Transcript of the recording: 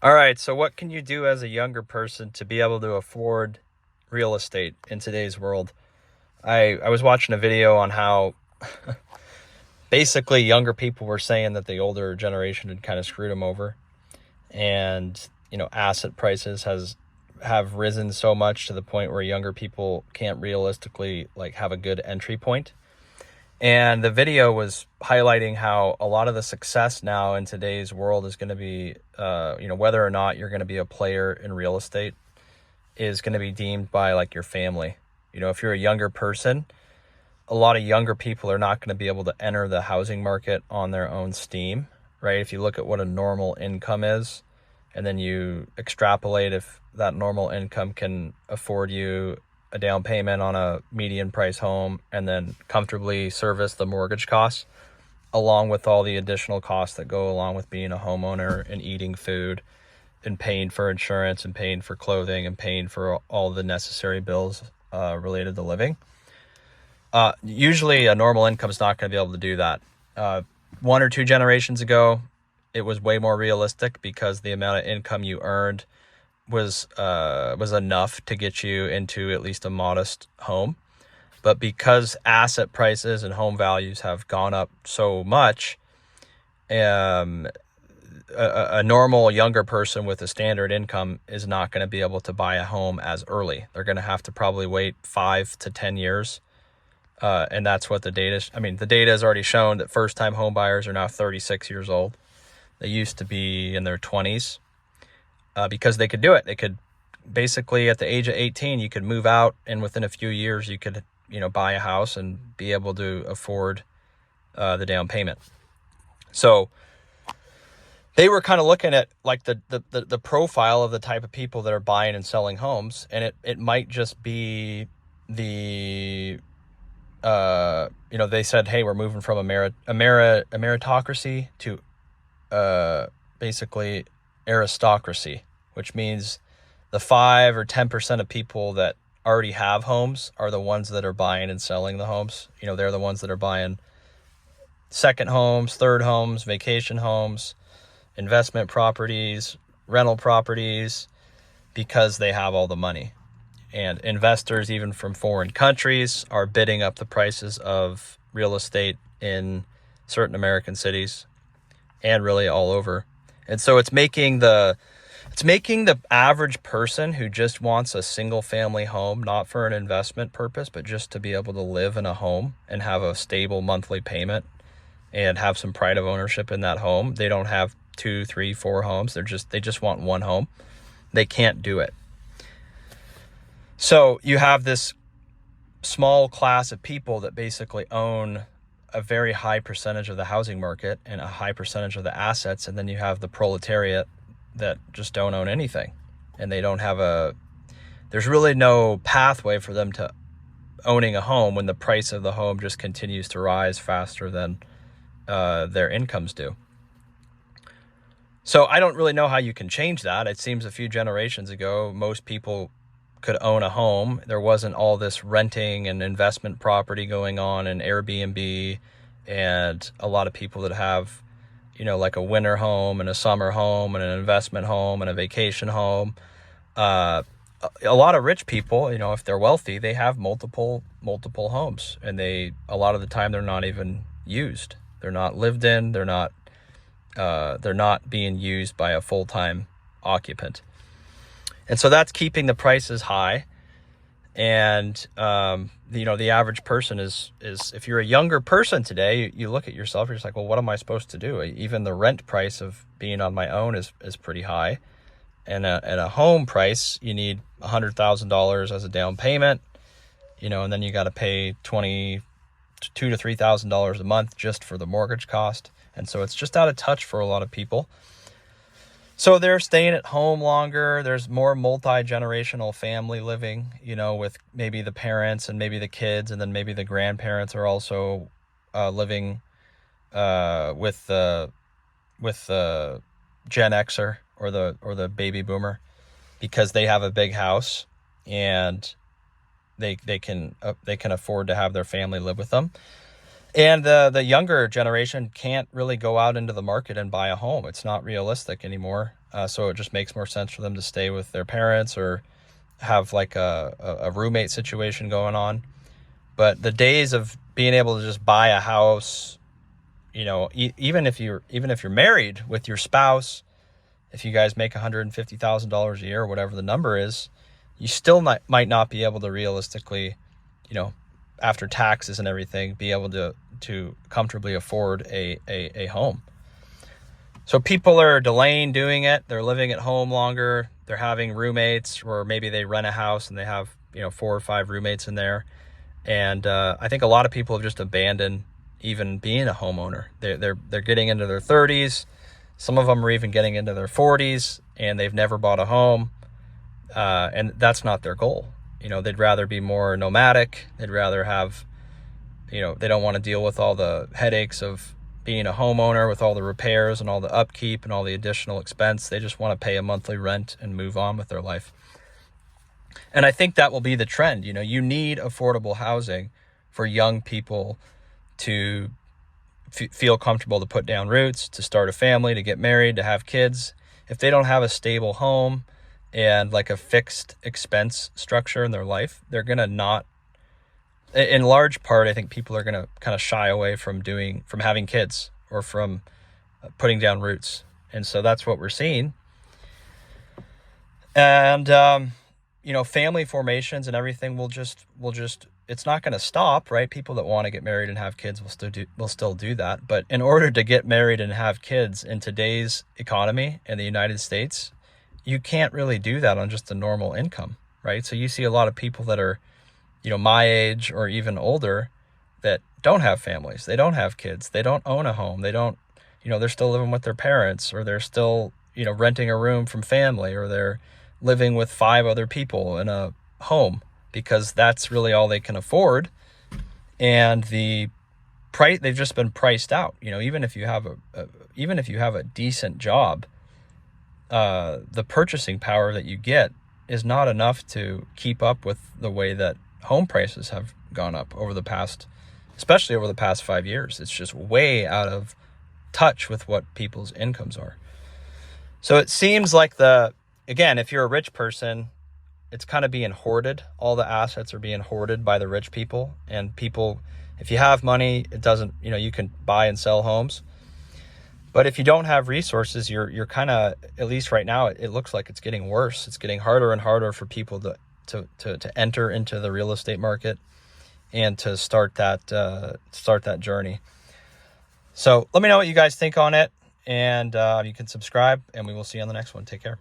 All right, so what can you do as a younger person to be able to afford real estate in today's world? I was watching a video on how basically younger people were saying that the older generation had kind of screwed them over, and asset prices have risen so much to the point where younger people can't realistically have a good entry point. And the video was highlighting how a lot of the success now in today's world is going to be, whether or not you're going to be a player in real estate is going to be deemed by your family. If you're a younger person, a lot of younger people are not going to be able to enter the housing market on their own steam, right? If you look at what a normal income is, and then you extrapolate if that normal income can afford you a down payment on a median price home and then comfortably service the mortgage costs, along with all the additional costs that go along with being a homeowner and eating food and paying for insurance and paying for clothing and paying for all the necessary bills related to living. Usually a normal income is not going to be able to do that. 1 or 2 generations ago, it was way more realistic because the amount of income you earned was enough to get you into at least a modest home. But because asset prices and home values have gone up so much, a normal younger person with a standard income is not going to be able to buy a home as early. They're going to have to probably wait 5 to 10 years. And that's what the data has already shown that first-time home buyers are now 36 years old. They used to be in their 20s because they could do it. They could basically, at the age of 18, you could move out, and within a few years, you could buy a house and be able to afford the down payment. So they were kind of looking at the profile of the type of people that are buying and selling homes, and it might just be the they said, hey, we're moving from a meritocracy to basically aristocracy, which means the 5 or 10% of people that already have homes are the ones that are buying and selling the homes. They're the ones that are buying second homes, third homes, vacation homes, investment properties, rental properties, because they have all the money. And investors, even from foreign countries, are bidding up the prices of real estate in certain American cities and really all over. And so it's making the average person who just wants a single family home, not for an investment purpose, but just to be able to live in a home and have a stable monthly payment and have some pride of ownership in that home. They don't have 2, 3, 4 homes. They just want one home. They can't do it. So you have this small class of people that basically own a very high percentage of the housing market and a high percentage of the assets. And then you have the proletariat that just don't own anything. And they don't have there's really no pathway for them to owning a home when the price of the home just continues to rise faster than their incomes do. So I don't really know how you can change that. It seems a few generations ago, most people could own a home. There wasn't all this renting and investment property going on and Airbnb and a lot of people that have, like a winter home and a summer home and an investment home and a vacation home. A lot of rich people, if they're wealthy, they have multiple homes, and a lot of the time they're not even used. They're not lived in. They're not being used by a full-time occupant. And so that's keeping the prices high. And, the average person is if you're a younger person today, you look at yourself, you're just like, well, what am I supposed to do? Even the rent price of being on my own is pretty high. And at a home price, you need $100,000 as a down payment, and then you got to pay $2,000 to $3,000 a month just for the mortgage cost. And so it's just out of touch for a lot of people. So they're staying at home longer. There's more multi-generational family living, with maybe the parents and maybe the kids, and then maybe the grandparents are also living with the Gen Xer or the baby boomer, because they have a big house and they can afford to have their family live with them. And the younger generation can't really go out into the market and buy a home. It's not realistic anymore. So it just makes more sense for them to stay with their parents or have like a roommate situation going on. But the days of being able to just buy a house, you know, even if you're married with your spouse, if you guys make $150,000 a year or whatever the number is, you still might not be able to realistically, you know, after taxes and everything, be able to comfortably afford a home. So people are delaying doing it. They're living at home longer. They're having roommates, or maybe they rent a house and they have, you know, 4 or 5 roommates in there. And I think a lot of people have just abandoned even being a homeowner. They're getting into their 30s. Some of them are even getting into their 40s, and they've never bought a home. And that's not their goal. You know, they'd rather be more nomadic. They'd rather have, you know, they don't want to deal with all the headaches of being a homeowner with all the repairs and all the upkeep and all the additional expense. They just want to pay a monthly rent and move on with their life. And I think that will be the trend. You know, you need affordable housing for young people to feel comfortable to put down roots, to start a family, to get married, to have kids. If they don't have a stable home and like a fixed expense structure in their life, they're going to not, in large part, I think people are going to kind of shy away from having kids or from putting down roots. And so that's what we're seeing. And, you know, family formations and everything will just, it's not going to stop, right? People that want to get married and have kids will still do that. But in order to get married and have kids in today's economy in the United States, you can't really do that on just a normal income, right? So you see a lot of people that are, you know, my age or even older that don't have families. They don't have kids. They don't own a home. They don't, you know, they're still living with their parents, or they're still, you know, renting a room from family, or they're living with 5 other people in a home because that's really all they can afford. And the price, they've just been priced out. You know, even if you have a decent job, the purchasing power that you get is not enough to keep up with the way that home prices have gone up especially over the past 5 years. It's just way out of touch with what people's incomes are. So it seems like again, if you're a rich person, it's kind of being hoarded. All the assets are being hoarded by the rich people. And people, if you have money, it doesn't, you know, you can buy and sell homes. But if you don't have resources, you're kind of, at least right now, it looks like it's getting worse. It's getting harder and harder for people to enter into the real estate market and to start that journey. So let me know what you guys think on it, and you can subscribe, and we will see you on the next one. Take care.